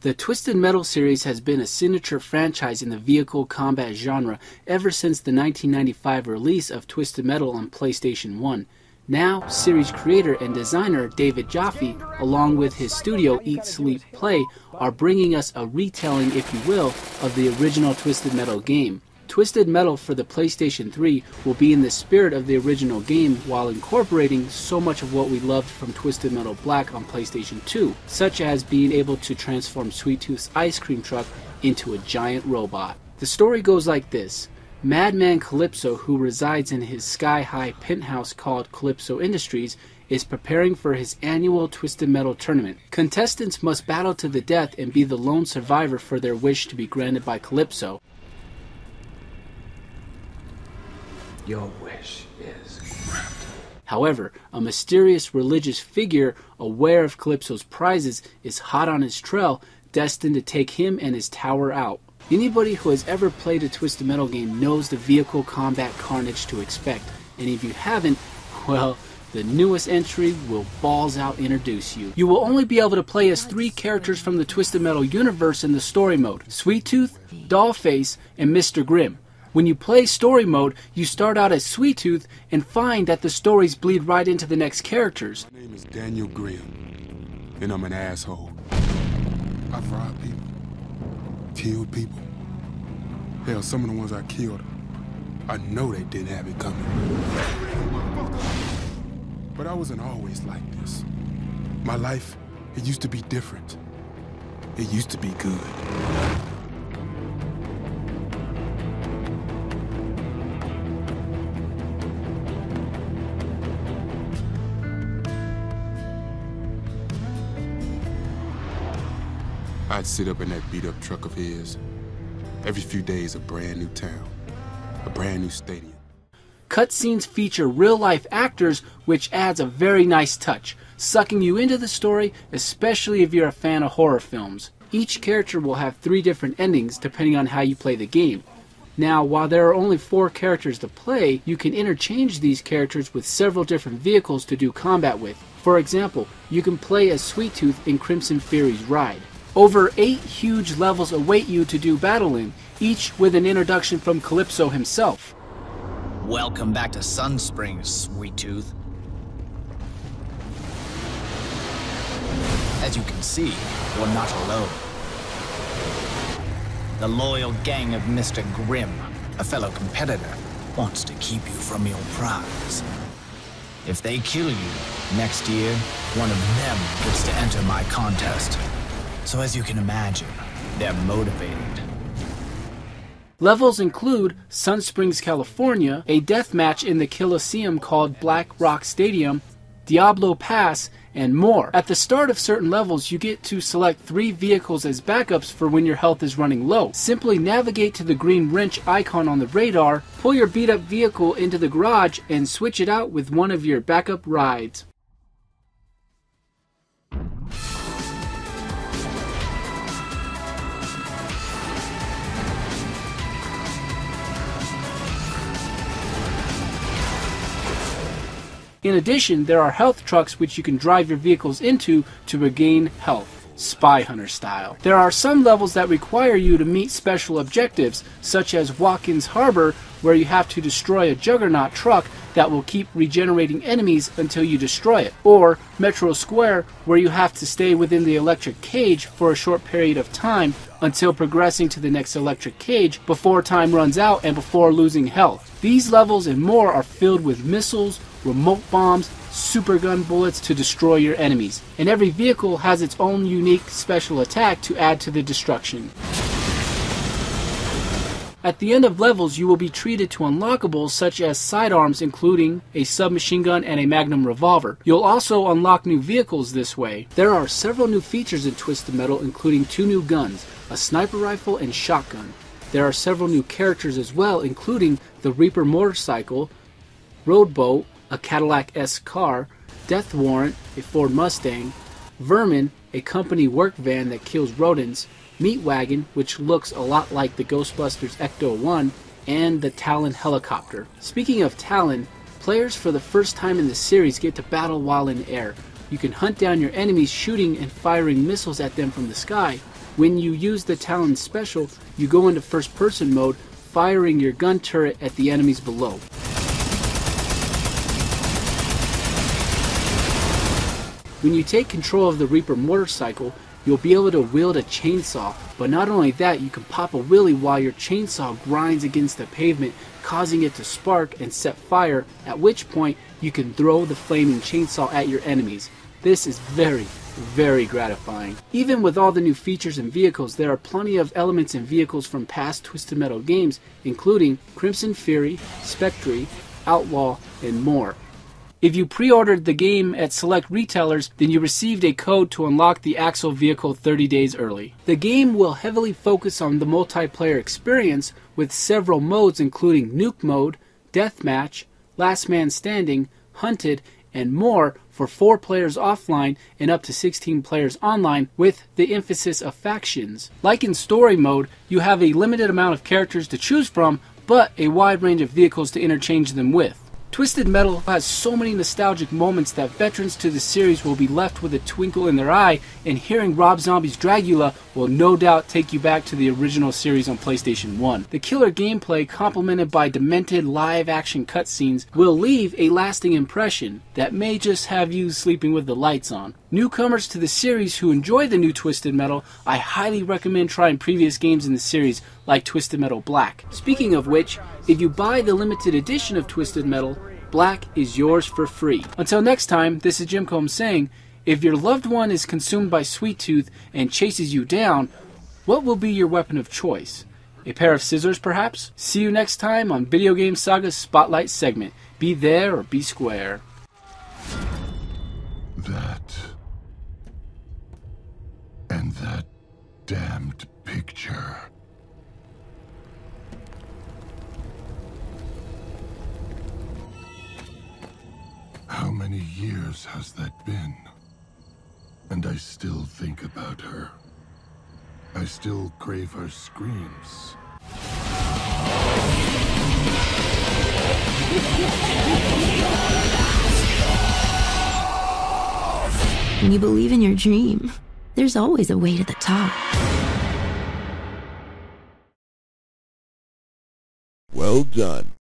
The Twisted Metal series has been a signature franchise in the vehicle combat genre ever since the 1995 release of Twisted Metal on PlayStation 1. Now, series creator and designer David Jaffe, along with his studio Eat Sleep Play, are bringing us a retelling, if you will, of the original Twisted Metal game. Twisted Metal for the PlayStation 3 will be in the spirit of the original game while incorporating so much of what we loved from Twisted Metal Black on PlayStation 2, such as being able to transform Sweet Tooth's ice cream truck into a giant robot. The story goes like this. Madman Calypso, who resides in his sky-high penthouse called Calypso Industries, is preparing for his annual Twisted Metal tournament. Contestants must battle to the death and be the lone survivor for their wish to be granted by Calypso. Your wish is granted. However, a mysterious religious figure aware of Calypso's prizes is hot on his trail, destined to take him and his tower out. Anybody who has ever played a Twisted Metal game knows the vehicle combat carnage to expect, and if you haven't, well, the newest entry will balls out introduce you. You will only be able to play as 3 characters from the Twisted Metal universe in the story mode: Sweet Tooth, Dollface, and Mr. Grimm. When you play story mode, you start out as Sweet Tooth and find that the stories bleed right into the next characters. My name is Daniel Grimm, and I'm an asshole. I've robbed people, killed people. Hell, some of the ones I killed, I know they didn't have it coming. But I wasn't always like this. My life, it used to be different. It used to be good. I'd sit up in that beat-up truck of his. Every few days, a brand new town, a brand new stadium. Cutscenes feature real-life actors, which adds a very nice touch, sucking you into the story, especially if you're a fan of horror films. Each character will have 3 different endings depending on how you play the game. Now, while there are only 4 characters to play, you can interchange these characters with several different vehicles to do combat with. For example, you can play as Sweet Tooth in Crimson Fury's ride. Over 8 huge levels await you to do battle in, each with an introduction from Calypso himself. Welcome back to Sun Springs, Sweet Tooth. As you can see, you're not alone. The loyal gang of Mr. Grimm, a fellow competitor, wants to keep you from your prize. If they kill you, next year, one of them gets to enter my contest. So as you can imagine, they're motivated. Levels include Sun Springs, California, a death match in the Coliseum called Black Rock Stadium, Diablo Pass, and more. At the start of certain levels, you get to select 3 vehicles as backups for when your health is running low. Simply navigate to the green wrench icon on the radar, pull your beat-up vehicle into the garage, and switch it out with one of your backup rides. In addition, there are health trucks which you can drive your vehicles into to regain health, Spy Hunter style. There are some levels that require you to meet special objectives, such as Watkins Harbor, where you have to destroy a Juggernaut truck that will keep regenerating enemies until you destroy it, or Metro Square, where you have to stay within the electric cage for a short period of time until progressing to the next electric cage before time runs out and before losing health. These levels and more are filled with missiles, remote bombs, supergun bullets to destroy your enemies, and every vehicle has its own unique special attack to add to the destruction. At the end of levels, you will be treated to unlockables such as sidearms, including a submachine gun and a magnum revolver. You'll also unlock new vehicles this way. There are several new features in Twisted Metal, including 2 new guns, a sniper rifle and shotgun. There are several new characters as well, including the Reaper motorcycle, Roadboat, a Cadillac-esque car, Death Warrant, a Ford Mustang, Vermin, a company work van that kills rodents, Meat Wagon, which looks a lot like the Ghostbusters Ecto-1, and the Talon helicopter. Speaking of Talon, players for the first time in the series get to battle while in air. you can hunt down your enemies shooting and firing missiles at them from the sky. When you use the Talon special, you go into first person mode, firing your gun turret at the enemies below. When you take control of the Reaper motorcycle, you'll be able to wield a chainsaw, but not only that, you can pop a wheelie while your chainsaw grinds against the pavement, causing it to spark and set fire, at which point you can throw the flaming chainsaw at your enemies. This is very gratifying. Even with all the new features and vehicles, there are plenty of elements and vehicles from past Twisted Metal games, including Crimson Fury, Spectre, Outlaw, and more. If you pre-ordered the game at select retailers, then you received a code to unlock the Axle vehicle 30 days early. The game will heavily focus on the multiplayer experience with several modes including Nuke Mode, Deathmatch, Last Man Standing, Hunted, and more for 4 players offline and up to 16 players online, with the emphasis of factions. Like in Story Mode, you have a limited amount of characters to choose from, but a wide range of vehicles to interchange them with. Twisted Metal has so many nostalgic moments that veterans to the series will be left with a twinkle in their eye, and hearing Rob Zombie's Dragula will no doubt take you back to the original series on PlayStation 1. The killer gameplay, complemented by demented live-action cutscenes, will leave a lasting impression that may just have you sleeping with the lights on. Newcomers to the series who enjoy the new Twisted Metal, I highly recommend trying previous games in the series like Twisted Metal Black. Speaking of which, if you buy the limited edition of Twisted Metal, Black is yours for free. Until next time, this is Jim Combs saying, if your loved one is consumed by Sweet Tooth and chases you down, what will be your weapon of choice? A pair of scissors, perhaps? See you next time on Video Game Saga's Spotlight segment. Be there or be square. That and that damned picture. How many years has that been? And I still think about her. I still crave her screams. When you believe in your dream, there's always a way to the top. Well done.